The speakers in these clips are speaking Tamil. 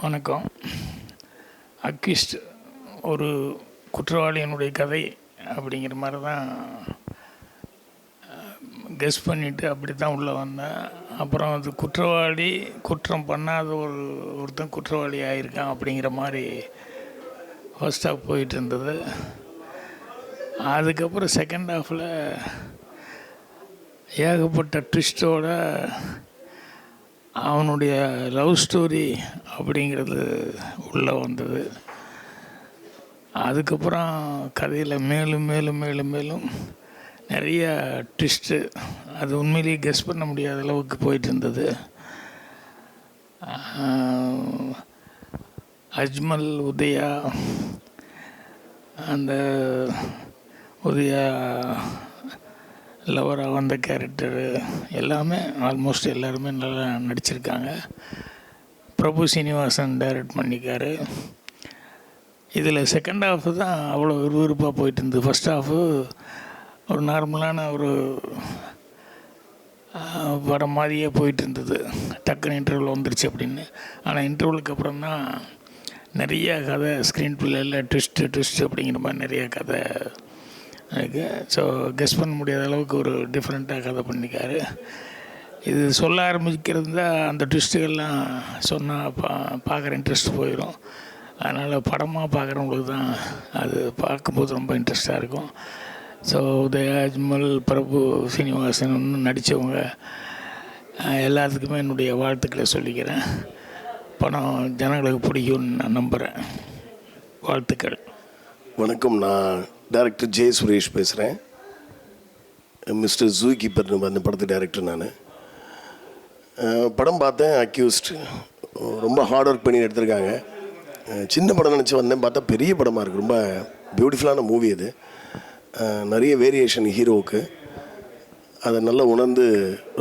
வணக்கம். அக்யூஸ்ட் ஒரு குற்றவாளியினுடைய கதை அப்படிங்கிற மாதிரி தான் கெஸ் பண்ணிவிட்டு அப்படி தான் உள்ளே வந்தேன். அப்புறம் அது குற்றவாளி குற்றம் பண்ணாத ஒருத்தன் குற்றவாளி ஆகியிருக்கான் அப்படிங்கிற மாதிரி ஃபர்ஸ்ட் ஹாஃப் போயிட்டு இருந்தது. அதுக்கப்புறம் செகண்ட் ஹாஃபில் ஏகப்பட்ட ட்விஸ்டோட அவனுடைய லவ் ஸ்டோரி அப்படிங்கிறது உள்ளே வந்தது. அதுக்கப்புறம் கதையில் மேலும் மேலும் மேலும் மேலும் நிறைய ட்விஸ்ட்டு, அது உண்மையிலேயே கெஸ் பண்ண முடியாத அளவுக்கு போயிட்டு இருந்தது. அஜ்மல், உதயா, அந்த உதயா லவராக வந்த கேரக்டரு எல்லாமே ஆல்மோஸ்ட் எல்லாருமே நல்லா நடிச்சிருக்காங்க. பிரபு சீனிவாசன் டைரக்ட் பண்ணிக்காரு. இதில் செகண்ட் ஹாஃபு தான் அவ்வளோ விறுவிறுப்பாக போயிட்டு இருந்தது. ஃபஸ்ட் ஹாஃபு ஒரு நார்மலான ஒரு படம் மாதிரியே போயிட்டு இருந்தது. டக்குன்னு இன்டர்வல் வந்துருச்சு அப்படின்னு. ஆனால் இன்டர்வலுக்கு அப்புறம் தான் நிறைய கதை ஸ்க்ரீன் பிள்ளையில் ட்விஸ்ட்டு அப்படிங்கிற மாதிரி நிறைய கதை இருக்குது. ஸோ கெஸ் பண்ண முடியாத அளவுக்கு ஒரு டிஃப்ரெண்ட்டாக கதை பண்ணிக்காரு. இது சொல்ல ஆரம்பிக்கிறது தான் அந்த ட்விஸ்ட்டுகள்லாம் சொன்னால் பார்க்குற இன்ட்ரெஸ்ட் போயிடும். அதனால் படமாக பார்க்குறவங்களுக்கு தான் அது பார்க்கும்போது ரொம்ப இன்ட்ரெஸ்டாக இருக்கும். ஸோ உதயா, அஜ்மல், பிரபு சீனிவாசன் இன்னும் நடித்தவங்க எல்லாத்துக்குமே என்னுடைய வாழ்த்துக்களை சொல்லிக்கிறேன். படம் ஜனங்களுக்கு பிடிக்கும்னு நான் நம்புகிறேன். வாழ்த்துக்கள். வணக்கம். நான் டைரக்டர் ஜே சுரேஷ் பேசுகிறேன். மிஸ்டர் ஜூ கீப்பர் அந்த படத்து டைரக்டர் நான். படம் பார்த்தேன். அக்யூஸ்ட் ரொம்ப ஹார்ட் ஒர்க் பண்ணி எடுத்திருக்காங்க. சின்ன படம் நினச்சி வந்தேன், பார்த்தா பெரிய படமாக இருக்குது. ரொம்ப பியூட்டிஃபுல்லான மூவி அது. நிறைய வேரியேஷன் ஹீரோவுக்கு, அதை நல்லா உணர்ந்து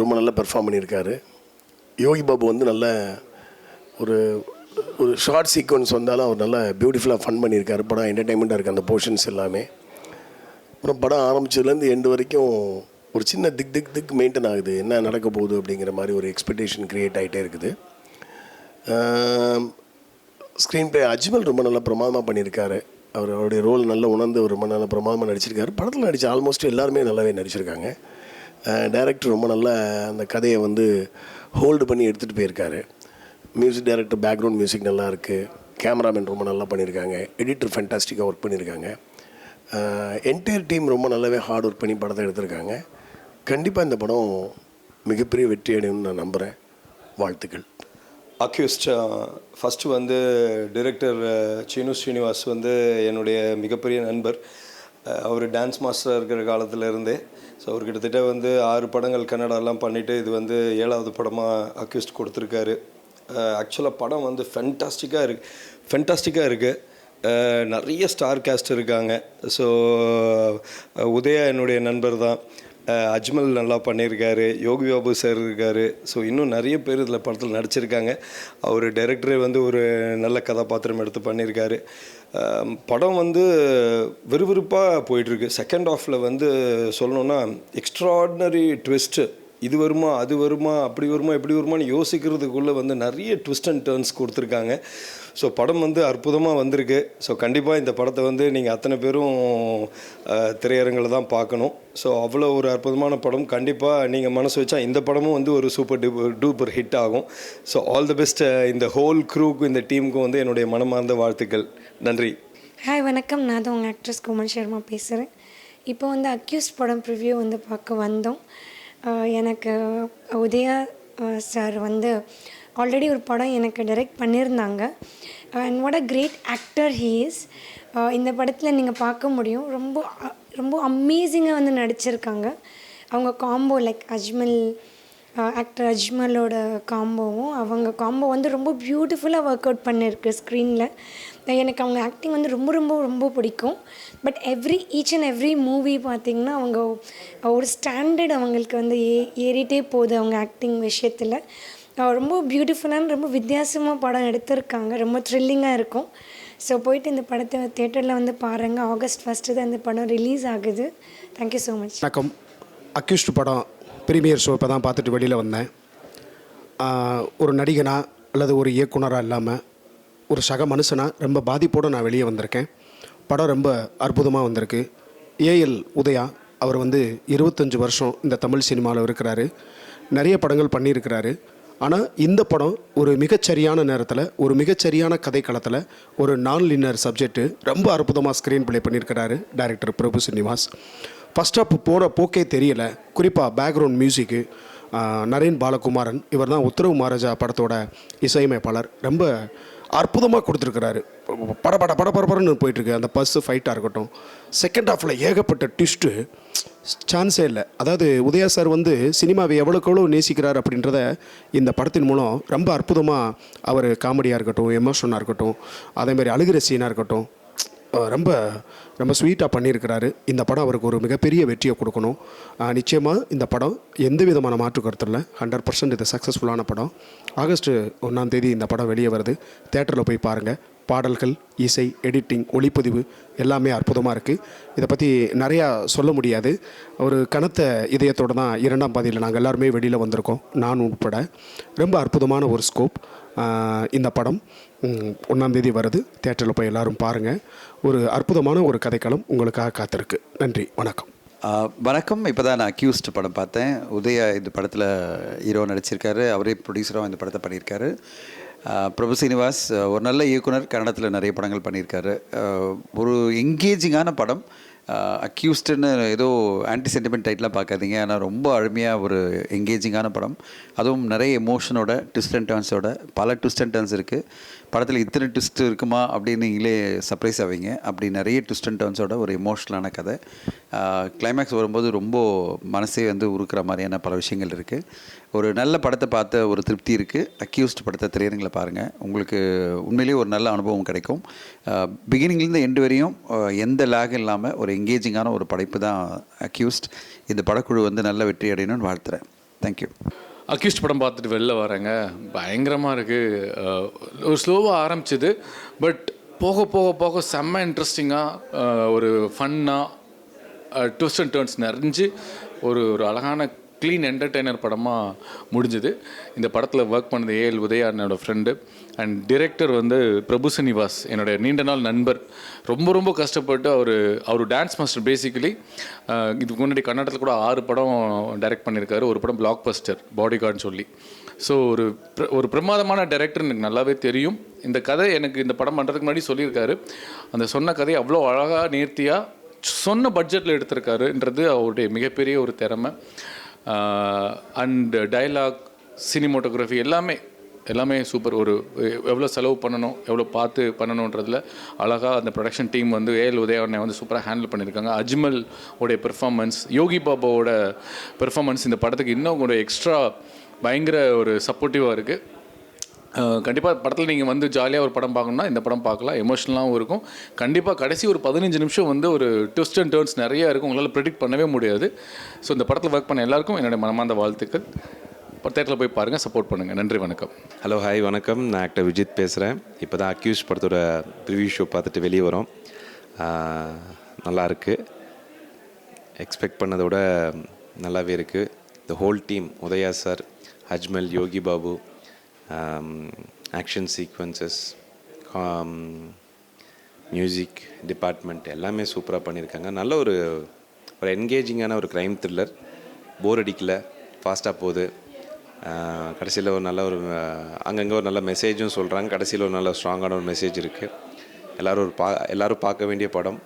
ரொம்ப நல்லா பெர்ஃபார்ம் பண்ணியிருக்காரு. யோகி பாபு வந்து நல்ல ஒரு ஷார்ட் சீக்வன்ஸ் வந்தாலும் அவர் நல்லா பியூட்டிஃபுல்லாக ஃபன் பண்ணியிருக்காரு. படம் என்டர்டெயின்மெண்ட்டாக இருக்குது அந்த போர்ஷன்ஸ் எல்லாமே. அப்புறம் படம் ஆரம்பிச்சதுலேருந்து எண்டு வரைக்கும் ஒரு சின்ன திக் மெயின்டைன் ஆகுது. என்ன நடக்க போகுது அப்படிங்கிற மாதிரி ஒரு எக்ஸ்பெக்டேஷன் க்ரியேட் ஆகிட்டே இருக்குது. ஸ்க்ரீன் ப்ளே அஜ்மல் ரொம்ப நல்லா பிரமாதமாக பண்ணியிருக்காரு. அவருடைய ரோல் நல்லா உணர்ந்து ரொம்ப நல்லா பிரமாதமாக நடிச்சிருக்காரு. படத்தில் நடித்த ஆல்மோஸ்ட் எல்லாருமே நல்லாவே நடிச்சிருக்காங்க. டைரக்டர் ரொம்ப நல்லா அந்த கதையை வந்து ஹோல்டு பண்ணி எடுத்துகிட்டு போயிருக்காரு. மியூசிக் டைரக்டர் பேக்ரவுண்ட் மியூசிக் நல்லா இருக்குது. கேமராமேன் ரொம்ப நல்லா பண்ணியிருக்காங்க. எடிட்டர் ஃபேண்டாஸ்டிக்காக ஒர்க் பண்ணியிருக்காங்க. என்டையர் டீம் ரொம்ப நல்லாவே ஹார்ட் ஒர்க் பண்ணி படத்தை எடுத்திருக்காங்க. கண்டிப்பாக இந்த படம் மிகப்பெரிய வெற்றி அடையும்னு நான் நம்புகிறேன். வாழ்த்துக்கள். அக்யூஸ்ட் ஃபஸ்ட்டு வந்து டிரெக்டர் சீனு ஸ்ரீனிவாஸ் வந்து என்னுடைய மிகப்பெரிய நண்பர். அவர் டான்ஸ் மாஸ்டராக இருக்கிற காலத்திலேருந்தே. ஸோ அவர் கிட்டத்தட்ட வந்து 6 படங்கள் கன்னடாலாம் பண்ணிவிட்டு இது வந்து 7வது படமாக அக்யூஸ்ட் கொடுத்துருக்காரு. ஆக்சுவலாக படம் வந்து ஃபென்டாஸ்டிக்காக இருக்குது. நிறைய ஸ்டார் காஸ்ட் இருக்காங்க. ஸோ உதயா என்னுடைய நண்பர் தான். அஜ்மல் நல்லா பண்ணியிருக்காரு. யோகி பாபு சார் இருக்கார். ஸோ இன்னும் நிறைய பேர் இதில் படத்தில் நடிச்சிருக்காங்க. அவர் டைரக்டரே வந்து ஒரு நல்ல கதாபாத்திரம் எடுத்து பண்ணியிருக்காரு. படம் வந்து விறுவிறுப்பாக போயிட்டுருக்கு. செகண்ட் ஹாஃபில் வந்து சொல்லணுன்னா எக்ஸ்ட்ராடினரி ட்விஸ்ட்டு. இது வருமா, அது வருமா, அப்படி வருமா, இப்படி வருமானு யோசிக்கிறதுக்குள்ளே வந்து நிறைய ட்விஸ்ட் அண்ட் டர்ன்ஸ் கொடுத்துருக்காங்க. ஸோ படம் வந்து அற்புதமாக வந்திருக்கு. ஸோ கண்டிப்பாக இந்த படத்தை வந்து நீங்கள் அத்தனை பேரும் திரையரங்கில் தான் பார்க்கணும். ஸோ அவ்வளோ ஒரு அற்புதமான படம். கண்டிப்பாக நீங்கள் மனசு வச்சா இந்த படமும் வந்து ஒரு சூப்பர் டூப்பர் ஹிட் ஆகும். ஸோ ஆல் தி பெஸ்ட் இந்த ஹோல் க்ரூக்கும் இந்த டீமுக்கும் வந்து என்னுடைய மனமார்ந்த வாழ்த்துக்கள். நன்றி. ஹாய், வணக்கம். நான் தான் உங்கள் ஆக்ட்ரஸ் கோமல் சர்மா பேசுகிறேன். இப்போ வந்து அக்யூஸ்ட் படம் ப்ரிவ்யூ வந்து பார்க்க வந்தோம். எனக்கு உதயா சார் வந்து ஆல்ரெடி ஒரு படம் எனக்கு டைரக்ட் பண்ணியிருந்தாங்க. And what a great actor he is. இந்த படத்தில் நீங்கள் பார்க்க முடியும். ரொம்ப ரொம்ப அமேசிங்காக வந்து நடிச்சிருக்காங்க. அவங்க காம்போ லைக் ஆக்டர் அஜ்மலோட காம்போவும் அவங்க காம்போ வந்து ரொம்ப பியூட்டிஃபுல்லாக ஒர்க் அவுட் பண்ணியிருக்கு ஸ்க்ரீனில். எனக்கு அவங்க ஆக்டிங் வந்து ரொம்ப ரொம்ப ரொம்ப பிடிக்கும். But each and every movie பார்த்திங்கன்னா அவங்க ஒரு ஸ்டாண்டர்ட் அவங்களுக்கு வந்து ஏறிட்டே போகுது அவங்க ஆக்டிங் விஷயத்தில். ரொம்ப பியூட்டிஃபுல்லான ரொம்ப வித்தியாசமாக படம் எடுத்திருக்காங்க. ரொம்ப த்ரில்லிங்காக இருக்கும். ஸோ போயிட்டு இந்த படத்தை தியேட்டரில் வந்து பாருங்கள். August 1 தான் இந்த படம் ரிலீஸ் ஆகுது. Thank you so much. வணக்கம். அக்யூஸ்ட் படம் ப்ரீமியர் ஷோ இப்போ தான் பார்த்துட்டு வெளியில் வந்தேன். ஒரு நடிகனாக அல்லது ஒரு இயக்குனராக இல்லாமல் ஒரு சக மனுஷனாக ரொம்ப பாதிப்போடு நான் வெளியே வந்திருக்கேன். படம் ரொம்ப அற்புதமாக வந்திருக்கு. ஏஎல் உதயா அவர் வந்து 25 வருஷம் இந்த தமிழ் சினிமாவில் இருக்கிறாரு. நிறைய படங்கள் பண்ணியிருக்கிறாரு. ஆனால் இந்த படம் ஒரு மிகச்சரியான நேரத்தில், ஒரு மிகச்சரியான கதைக்களத்தில், ஒரு நான் லினியர் சப்ஜெக்ட்டு ரொம்ப அற்புதமாக ஸ்க்ரீன் ப்ளே பண்ணியிருக்கிறாரு director Prabhu Srinivas. First half போகிற போக்கே தெரியல. குறிப்பாக பேக்ரவுண்ட் மியூசிக்கு நரேன் பாலகுமாரன், இவர் தான் உத்தரவு மகாராஜா படத்தோட இசையமைப்பாளர், ரொம்ப அற்புதமாக கொடுத்துருக்கிறாரு. படபடன்னு போயிட்டுருக்கு. அந்த பஸ்ஸு ஃபைட்டாக இருக்கட்டும், செகண்ட் ஹாஃபில் ஏகப்பட்ட ட்விஸ்ட்டு, சான்ஸே இல்லை. அதாவது உதயா சார் வந்து சினிமாவை எவ்வளோக்கு எவ்வளோ நேசிக்கிறார் அப்படின்றத இந்த படத்தின் மூலம் ரொம்ப அற்புதமாக அவர் காமெடியாக இருக்கட்டும், எமோஷனாக இருக்கட்டும், அதேமாதிரி அழுகிற சீனாக இருக்கட்டும், ரொம்ப ரொம்ப ஸ்வீட்டாக பண்ணியிருக்கிறாரு. இந்த படம் அவருக்கு ஒரு மிகப்பெரிய வெற்றியை கொடுக்கணும். நிச்சயமாக இந்த படம் எந்த விதமான மாற்று கருத்து இல்லை. 100% இது சக்ஸஸ்ஃபுல்லான படம். ஆகஸ்ட் 1 இந்த படம் வெளியே வருது. தேட்டரில் போய் பாருங்கள். பாடல்கள், இசை, எடிட்டிங், ஒளிப்பதிவு எல்லாமே அற்புதமாக இருக்குது. இதை பற்றி நிறையா சொல்ல முடியாது. ஒரு கனத்த இதயத்தோடு தான் 2ஆம் பாதியில் நாங்கள் எல்லாருமே வெளியில் வந்திருக்கோம், நான் உட்பட. ரொம்ப அற்புதமான ஒரு ஸ்கோப். இந்த படம் 1 வருது. தேட்டரில் போய் எல்லோரும் பாருங்கள். ஒரு அற்புதமான ஒரு கதைக்களம் உங்களுக்காக காத்திருக்கு. நன்றி, வணக்கம். வணக்கம். இப்போ தான் நான் அக்யூஸ்ட் படம் பார்த்தேன். உதயா இந்த படத்தில் ஹீரோ நடிச்சிருக்காரு. அவரே ப்ரொடியூசராக இந்த படத்தை பண்ணியிருக்காரு. பிரபு ஸ்ரீனிவாஸ் ஒரு நல்ல இயக்குனர். கன்னடத்தில் நிறைய படங்கள் பண்ணியிருக்காரு. ஒரு என்கேஜிங்கான படம். அக்யூஸ்டுன்னு ஏதோ ஆன்டி சென்டிமெண்ட் டைட்லாம் பார்க்காதீங்க. ஆனால் ரொம்ப அருமையாக ஒரு என்கேஜிங்கான படம். அதுவும் நிறைய எமோஷனோட, ட்விஸ்ட் அண்ட் டர்ன்ஸோட. பல ட்விஸ்ட் அண்ட் டர்ன்ஸ் இருக்குது படத்தில். இத்தனை ட்விஸ்ட் இருக்குமா அப்படின்னு நீங்களே சர்ப்ரைஸ் ஆவீங்க. அப்படி நிறைய ட்விஸ்ட் அண்ட் டர்ன்ஸோட ஒரு எமோஷ்னலான கதை. கிளைமேக்ஸ் வரும்போது ரொம்ப மனசே வந்து உருக்கிற மாதிரியான பல விஷயங்கள் இருக்குது. ஒரு நல்ல படத்தை பார்த்த ஒரு திருப்தி இருக்குது. அக்யூஸ்ட் படத்தை திரையரங்கில் பாருங்கள். உங்களுக்கு உண்மையிலேயே ஒரு நல்ல அனுபவம் கிடைக்கும். பிகினிங்லேருந்து எண்டு வரையும் எந்த லேக் இல்லாமல் ஒரு என்கேஜிங்கான ஒரு படைப்பு தான் அக்யூஸ்ட். இந்த படக்குழு வந்து நல்ல வெற்றி அடையணும்னு வாழ்த்துறேன். தேங்க்யூ. அக்யூஸ்ட் படம் பார்த்துட்டு வெளில வரேங்க. பயங்கரமாக இருக்குது. ஒரு ஸ்லோவாக ஆரம்பிச்சிது. பட் போக போக போக செம்ம இன்ட்ரெஸ்டிங்காக, ஒரு ஃபன்னாக, ட்விஸ்ட் அண்ட் டர்ன்ஸ் நிறைஞ்சு ஒரு அழகான க்ளீன் என்டர்டெய்னர் படமாக முடிஞ்சுது. இந்த படத்தில் ஒர்க் பண்ணது ஏஎல் உதயா என்னோடய ஃப்ரெண்டு. அண்ட் டிரெக்டர் வந்து பிரபு ஸ்ரீனிவாஸ், என்னோடய நீண்ட நாள் நண்பர். ரொம்ப கஷ்டப்பட்டு அவர் டான்ஸ் மாஸ்டர் பேசிக்கலி. இதுக்கு முன்னாடி கர்நாடகத்தில் கூட 6 படம் டைரக்ட் பண்ணியிருக்காரு. ஒரு படம் பிளாக் பஸ்டர், பாடி கார்டுன்னு சொல்லி. ஸோ ஒரு பிரமாதமான டைரக்டர் எனக்கு நல்லாவே தெரியும். இந்த கதை எனக்கு இந்த படம் பண்ணுறதுக்கு முன்னாடி சொல்லியிருக்காரு. அந்த சொன்ன கதையை அவ்வளோ அழகாக நேர்த்தியாக சொன்ன பட்ஜெட்டில் எடுத்திருக்காருன்றது அவருடைய மிகப்பெரிய ஒரு திறமை. அண்ட் டயலாக், சினிமோட்டோகிராஃபி எல்லாமே சூப்பர். எவ்வளோ செலவு பண்ணணும், எவ்வளோ பார்த்து பண்ணணுன்றதில் அழகாக அந்த ப்ரொடக்ஷன் டீம் வந்து ஏஎல் உதயாவனை வந்து சூப்பராக ஹேண்டில் பண்ணியிருக்காங்க. அஜ்மல் உடைய பெர்ஃபார்மன்ஸ், யோகி பாபாவோட பெர்ஃபார்மன்ஸ் இந்த படத்துக்கு இன்னும் ஒரு எக்ஸ்ட்ரா பயங்கர ஒரு சப்போர்ட்டிவாக இருக்குது. கண்டிப்பாக படத்தில் நீங்கள் வந்து ஜாலியாக ஒரு படம் பார்க்கணுன்னா இந்த படம் பார்க்கலாம். எமோஷனலாகவும் இருக்கும். கண்டிப்பாக கடைசி ஒரு 15 நிமிஷம் வந்து ஒரு ட்விஸ்ட் அண்ட் டர்ன்ஸ் நிறையா இருக்கும். உங்களால் ப்ரெடிக்ட் பண்ணவே முடியாது. ஸோ இந்த படத்தில் ஒர்க் பண்ண எல்லாருக்கும் என்னுடைய மனமார்ந்த வாழ்த்துக்கள். தேட்டரில் போய் பாருங்கள், சப்போர்ட் பண்ணுங்கள். நன்றி, வணக்கம். ஹலோ, ஹாய், வணக்கம். நான் ஆக்டர் விஜித் பேசுகிறேன். இப்போ தான் அக்யூஸ் படத்தோட ப்ரிவியூ ஷோ பார்த்துட்டு வெளியே வரோம். நல்லாயிருக்கு. எக்ஸ்பெக்ட் பண்ணதோட நல்லாவே இருக்குது. The whole team, Udhaya sir, Ajmal, Yogi Babu, action sequences, music department எல்லாமே சூப்பராக பண்ணியிருக்காங்க. நல்ல ஒரு என்கேஜிங்கான ஒரு க்ரைம் த்ரில்லர். போர் அடிக்கல, ஃபாஸ்ட்டாக போகுது. கடைசியில் ஒரு நல்ல ஒரு அங்கங்கே ஒரு நல்ல மெசேஜும் சொல்கிறாங்க. கடைசியில் ஒரு நல்ல ஸ்ட்ராங்கான ஒரு மெசேஜ் இருக்குது. எல்லோரும் பார்க்க வேண்டிய படம்.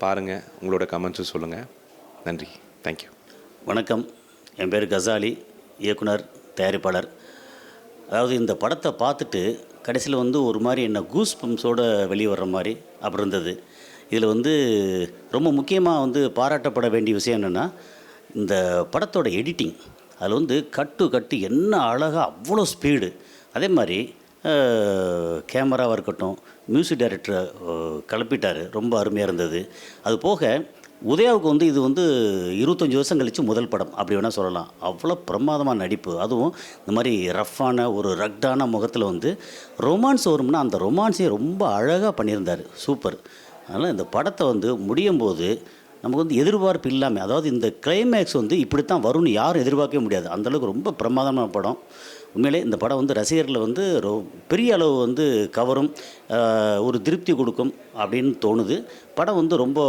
பாருங்கள், உங்களோட கமெண்ட்ஸும் சொல்லுங்கள். நன்றி, தேங்க்யூ. வணக்கம். என் பேர் கசாலி, இயக்குனர், தயாரிப்பாளர். அதாவது இந்த படத்தை பார்த்துட்டு கடைசியில் வந்து ஒரு மாதிரி என்ன கூஸ் பம்ப்ஸோடு வெளியே வர்ற மாதிரி அப்படி இருந்தது. இதில் வந்து ரொம்ப முக்கியமாக வந்து பாராட்டப்பட வேண்டிய விஷயம் என்னென்னா, இந்த படத்தோட எடிட்டிங். அதில் வந்து கட்டு என்ன அழகாக, அவ்வளோ ஸ்பீடு. அதே மாதிரி கேமராவாக இருக்கட்டும், மியூசிக் டைரக்டரை கிளப்பிட்டார், ரொம்ப அருமையாக இருந்தது. அது போக உதயாவுக்கு வந்து இது வந்து 25 வருஷம் கழித்து முதல் படம் அப்படி வேணால் சொல்லலாம். அவ்வளோ பிரமாதமான நடிப்பு. அதுவும் இந்த மாதிரி ரஃப்பான ஒரு ரக்டான முகத்தில் வந்து ரொமான்ஸ் வரும்னா அந்த ரொமான்ஸையும் ரொம்ப அழகாக பண்ணியிருந்தார். சூப்பர். அதனால் இந்த படத்தை வந்து முடியும் போது நமக்கு வந்து எதிர்பார்ப்பு இல்லாமல், அதாவது இந்த கிளைமேக்ஸ் வந்து இப்படி தான் வரும்னு யாரும் எதிர்பார்க்கவே முடியாது. அந்தளவுக்கு ரொம்ப பிரமாதமான படம். உண்மையிலே இந்த படம் வந்து ரசிகர்களை வந்து பெரிய அளவு வந்து கவரும், ஒரு திருப்தி கொடுக்கும் அப்படின்னு தோணுது. படம் வந்து ரொம்ப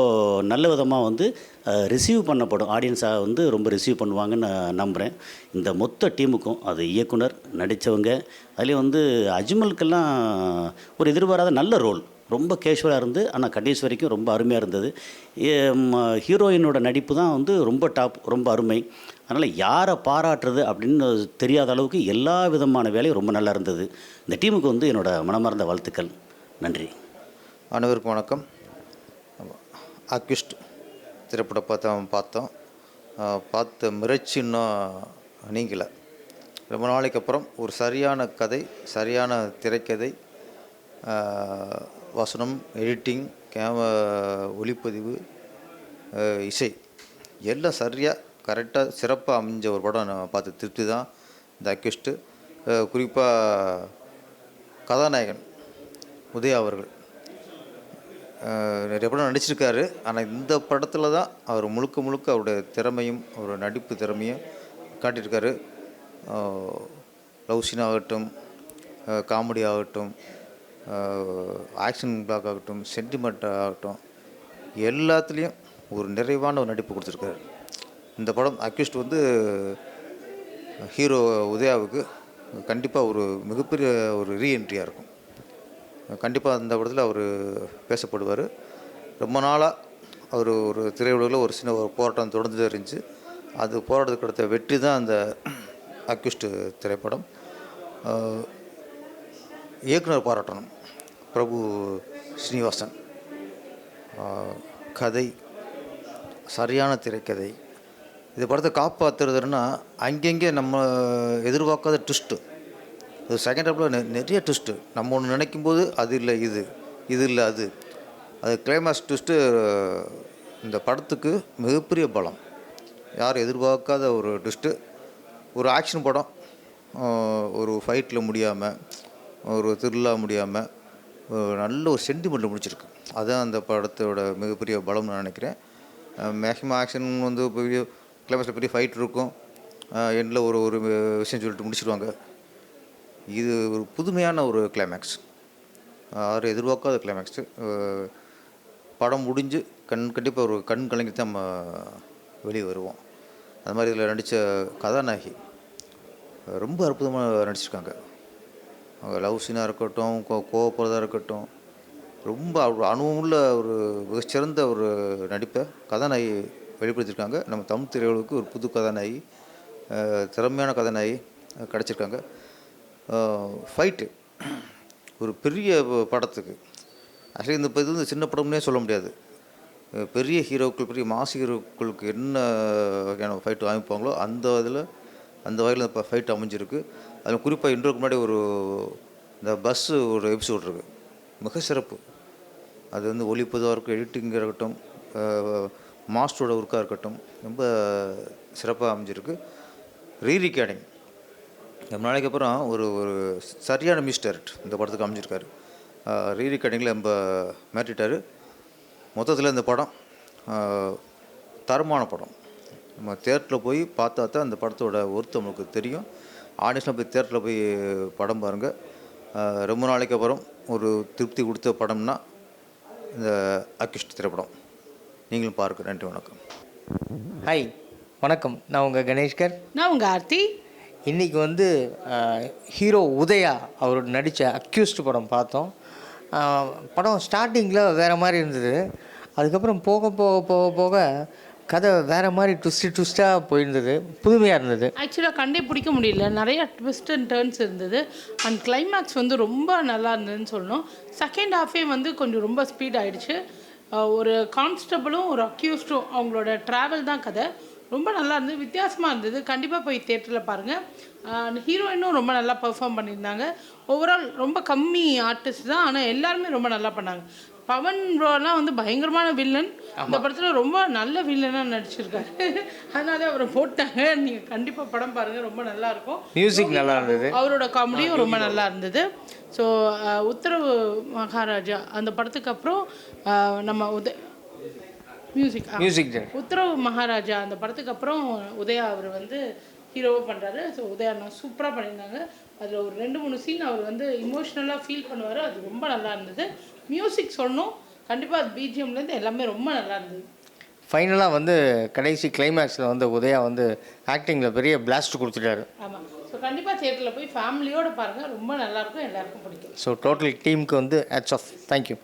நல்ல விதமாக வந்து ரிசீவ் பண்ணப்படும், ஆடியன்ஸாக வந்து ரொம்ப ரிசீவ் பண்ணுவாங்கன்னு நான் நம்புகிறேன். இந்த மொத்த டீமுக்கும், அது இயக்குனர், நடித்தவங்க, அதுலேயும் வந்து அஜ்மலுக்கெல்லாம் ஒரு எதிர்பாராத நல்ல ரோல், ரொம்ப கேஷுவலாக இருந்து ஆனால் கடைசி வரைக்கும் ரொம்ப அருமையாக இருந்தது. ஹீரோயினோட நடிப்பு தான் வந்து ரொம்ப டாப், ரொம்ப அருமை. அதனால் யாரை பாராட்டுறது அப்படின்னு தெரியாத அளவுக்கு எல்லா விதமான வேலையும் ரொம்ப நல்லா இருந்தது. இந்த டீமுக்கு வந்து என்னோட மனமார்ந்த வாழ்த்துக்கள். நன்றி. அனைவருக்கும் வணக்கம். அக்யூஸ்ட் திரைப்பட பார்த்தோம். பார்த்த மிரட்சி இன்னும் நீங்கலை. ரொம்ப நாளைக்கு அப்புறம் ஒரு சரியான கதை, சரியான திரைக்கதை, வசனம், எடிட்டிங், ஒளிப்பதிவு, இசை எல்லாம் சரியாக கரெக்டாக சிறப்பாக அமைஞ்ச ஒரு படம் நான் பார்த்து திருப்தி தான் இந்த அக்யூஸ்ட்டு. குறிப்பாக கதாநாயகன் உதயா அவர்கள் நிறைய படம் நடிச்சிருக்காரு. ஆனால் இந்த படத்தில் தான் அவர் முழுக்க அவருடைய திறமையும் அவரோட நடிப்பு திறமையும் காட்டியிருக்காரு. லவ் சீன் ஆகட்டும், காமெடி ஆகட்டும், ஆக்ஷன் பிளாக் ஆகட்டும், சென்டிமெண்ட் ஆகட்டும், எல்லாத்துலேயும் ஒரு நிறைவான ஒரு நடிப்பு கொடுத்துருக்காரு. இந்த படம் அக்யூஸ்ட் வந்து ஹீரோ உதயாவுக்கு கண்டிப்பாக ஒரு மிகப்பெரிய ஒரு ரீஎன்ட்ரியாக இருக்கும். கண்டிப்பாக அந்த படத்தில் அவர் பேசப்படுவார். ரொம்ப நாளாக அவர் ஒரு திரையுலகில் ஒரு சின்ன ஒரு போராட்டம் தொடர்ந்து இருந்துச்சு. அது போராட்டத்துக்கு அடுத்த வெற்றி தான் அந்த அக்யூஸ்ட் திரைப்படம். இயக்குனர் பாராட்டணும், பிரபு ஸ்ரீனிவாசன். கதை சரியான திரைக்கதை. இந்த படத்தை காப்பாற்றுறதுன்னா அங்கங்கே நம்ம எதிர்பார்க்காத ட்விஸ்ட்டு. அது செகண்ட் ஹாஃபில் நிறைய ட்விஸ்ட்டு. நம்ம ஒன்று நினைக்கும்போது அது இல்லை இது, இது இல்லை அது. அது கிளைமாக்ஸ் ட்விஸ்ட்டு இந்த படத்துக்கு மிகப்பெரிய பலம். யாரும் எதிர்பார்க்காத ஒரு ட்விஸ்ட்டு. ஒரு ஆக்ஷன் படம் ஒரு ஃபைட்டில் முடியாமல், ஒரு த்ரில்லாக முடியாமல், நல்ல ஒரு சென்டிமெண்ட்டில் முடிச்சிருக்கு. அதுதான் அந்த படத்தோட மிகப்பெரிய பலம்னு நான் நினைக்கிறேன். மேக்ஸிமம் ஆக்ஷன் வந்து பெரிய கிளைமேக்ஸில் பெரிய ஃபைட் இருக்கும், எண்டில் ஒரு விஷயம் சொல்லிட்டு முடிச்சிடுவாங்க. இது ஒரு புதுமையான ஒரு கிளைமேக்ஸ், யாரும் எதிர்பார்க்காத கிளைமேக்ஸு. படம் முடிஞ்சு கண்டிப்பாக ஒரு கண் கலங்கி தான் நம்ம வெளியே வருவோம். அது மாதிரி இதில் நடித்த கதாநாயகி ரொம்ப அற்புதமாக நடிச்சிருக்காங்க. அவங்க லவ் சீனாக இருக்கட்டும், கோவப்படுறதாக இருக்கட்டும், ரொம்ப அனுபவமுள்ள ஒரு மிகச்சிறந்த ஒரு நடிப்பை கதாநாயகி வெளிப்படுத்தியிருக்காங்க. நம்ம தமிழ் திரையுலகுக்கு ஒரு புது கதாநாயகி, திறமையான கதாநாயகி கிடச்சிருக்காங்க. ஃபைட்டு ஒரு பெரிய படத்துக்கு ஆக்சுவலி இந்த இது வந்து சின்ன படம்னே சொல்ல முடியாது. பெரிய ஹீரோக்கள், பெரிய மாஸ் ஹீரோக்களுக்கு என்ன வகையான ஃபைட்டு அமைப்பாங்களோ அந்த வகையில் இப்போ ஃபைட் அமைஞ்சிருக்கு. அதில் குறிப்பாக இன்றைக்கு முன்னாடி இந்த பஸ்ஸு ஒரு எபிசோட் இருக்குது, மிக சிறப்பு. அது வந்து ஒளிப்பதாக இருக்கும், எடிட்டிங்காக இருக்கட்டும், மாஸ்டரோட ஒர்க்காக இருக்கட்டும், ரொம்ப சிறப்பாக அமைஞ்சிருக்கு. ரீரிகார்டிங் ரொம்ப நாளைக்கு அப்புறம் ஒரு சரியான மியூசிக் டைரக்டர் இந்த படத்துக்கு அமைஞ்சிருக்காரு. ரீரிகார்டிங்கில் ரொம்ப மாற்றிட்டார். மொத்தத்தில் இந்த படம் தரமான படம். நம்ம தேட்டரில் போய் பார்த்தா தான் அந்த படத்தோட ஒர்த்து நமக்கு தெரியும். ஆடியன்ஸில் போய் தேட்டரில் போய் படம் பாருங்கள். ரொம்ப நாளைக்கு அப்புறம் ஒரு திருப்தி கொடுத்த படம்னா இந்த அக்யூஸ்ட் திரைப்படம். நீங்களும் பாருங்க. நன்றி, வணக்கம். ஹாய், வணக்கம். நான் உங்கள் கணேஷ்கர். நான் உங்கள் ஆர்த்தி. இன்றைக்கி வந்து ஹீரோ உதயா அவர் நடித்த அக்யூஸ்ட் படம் பார்த்தோம். படம் ஸ்டார்டிங்கில் வேறு மாதிரி இருந்தது. அதுக்கப்புறம் போக போக போக போக கதை வேறு மாதிரி ட்விஸ்ட்டாக போயிருந்தது, புதுமையாக இருந்தது. ஆக்சுவலாக கண்டே பிடிக்க முடியல, நிறையா ட்விஸ்ட் அண்ட் டேர்ன்ஸ் இருந்தது. அண்ட் கிளைமேக்ஸ் வந்து ரொம்ப நல்லா இருந்ததுன்னு சொல்லணும். செகண்ட் ஹாஃபே வந்து கொஞ்சம் ரொம்ப ஸ்பீட் ஆகிடுச்சு. ஒரு கான்ஸ்டபிளும் ஒரு அக்யூஸ்டும் அவங்களோட ட்ராவல் தான் கதை. ரொம்ப நல்லா இருந்தது, வித்தியாசமாக இருந்தது. கண்டிப்பாக போய் தேட்டரில் பாருங்கள். ஹீரோயினும் ரொம்ப நல்லா பெர்ஃபார்ம் பண்ணியிருந்தாங்க. ஓவரால் ரொம்ப கம்மி ஆர்டிஸ்ட் தான், ஆனால் எல்லாருமே ரொம்ப நல்லா பண்ணாங்க. பவன் ப்ரோலாம் வந்து பயங்கரமான வில்லன். இந்த படத்தில் ரொம்ப நல்ல வில்லனாக நடிச்சிருக்காரு, அதனால அவரை போட்டாங்க. நீங்கள் கண்டிப்பாக படம் பாருங்கள், ரொம்ப நல்லாயிருக்கும். மியூசிக் நல்லா இருந்தது, அவரோட காமெடியும் ரொம்ப நல்லா இருந்தது. ஸோ உத்தரவு மகாராஜா அந்த படத்துக்கு அப்புறம் நம்ம மியூசிக் மியூசிக் டைரக்டர். உத்தரவு மகாராஜா அந்த படத்துக்கு அப்புறம் உதயா அவர் வந்து ஹீரோவாக பண்ணுறாரு. ஸோ உதயா நான் சூப்பராக பண்ணியிருந்தாங்க. அதில் ஒரு 2-3 சீன் அவர் வந்து இமோஷ்னலாக ஃபீல் பண்ணுவார். அது ரொம்ப நல்லா இருந்தது. மியூசிக் சொல்லணும் கண்டிப்பாக, அது பிஜிஎம்லேருந்து எல்லாமே ரொம்ப நல்லா இருந்தது. ஃபைனலாக வந்து கடைசி கிளைமேக்ஸில் வந்து உதயா வந்து ஆக்டிங்கில் பெரிய பிளாஸ்ட் கொடுத்துட்டாரு. ஆமாம். ஸோ கண்டிப்பாக தியேட்டரில் போய் ஃபேமிலியோடு பாருங்கள், ரொம்ப நல்லாயிருக்கும், எல்லாருக்கும் பிடிக்கும். ஸோ டோட்டல் டீமுக்கு வந்து ஹேட்ஸ் ஆஃப். தேங்க்யூ.